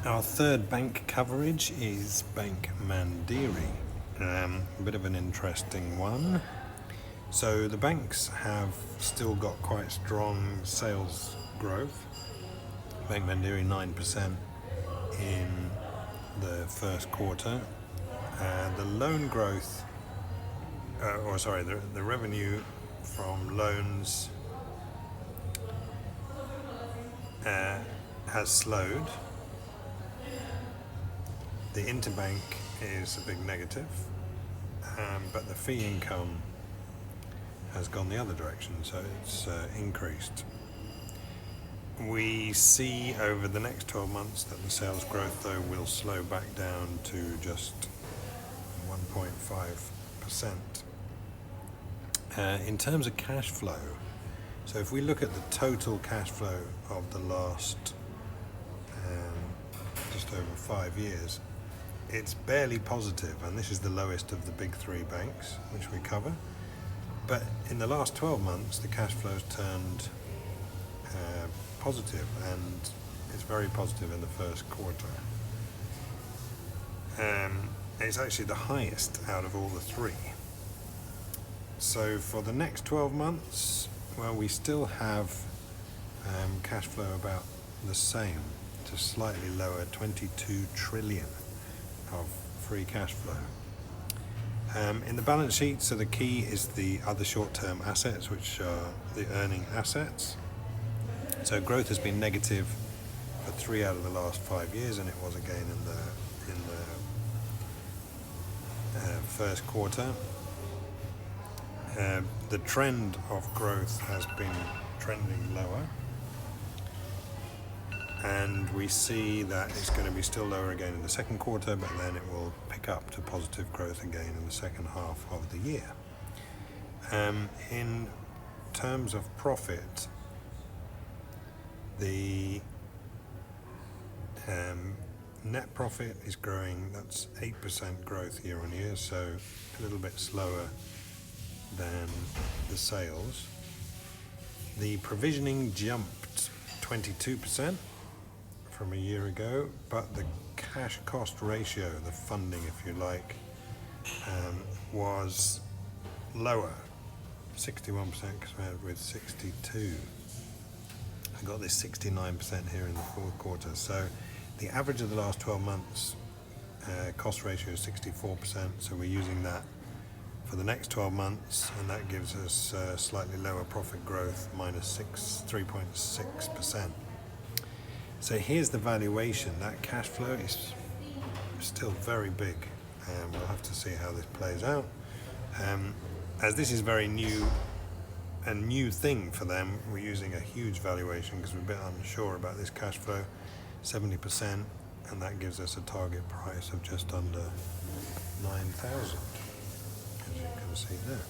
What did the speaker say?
Our third bank coverage is Bank Mandiri. A bit of an interesting one. So the banks have still got quite strong sales growth. Bank Mandiri 9% in the first quarter. The loan growth, the revenue from loans has slowed. The interbank is a big negative, but the fee income has gone the other direction, so it's increased. We see over the next 12 months that the sales growth, though, will slow back down to just 1.5%. In terms of cash flow, so if we look at the total cash flow of the last just over 5 years, it's barely positive, and this is the lowest of the big three banks which we cover. But in the last 12 months, the cash flow's turned positive, and it's very positive in the first quarter. It's actually the highest out of all the three. So for the next 12 months, well, we still have cash flow about the same, just slightly lower, 22 trillion of free cash flow. In the balance sheet, so the key is the other short-term assets, which are the earning assets. So growth has been negative for 3 out of the last 5 years, and it was again in the first quarter. The trend of growth has been trending lower, and we see that it's going to be still lower again in the second quarter, but then it will pick up to positive growth again in the second half of the year. In terms of profit, the net profit is growing. That's 8% growth year on year, so a little bit slower than the sales. The provisioning jumped 22% from a year ago, but the cash cost ratio, the funding if you like, was lower, 61% compared with 62. I got this 69% here in the fourth quarter. So the average of the last 12 months cost ratio is 64%, so we're using that for the next 12 months, and that gives us slightly lower profit growth, minus 3.6%. So here's the valuation. That cash flow is still very big, and we'll have to see how this plays out. As this is very new, a new thing for them, we're using a huge valuation because we're a bit unsure about this cash flow, 70%, and that gives us a target price of just under 9,000, as you can see there.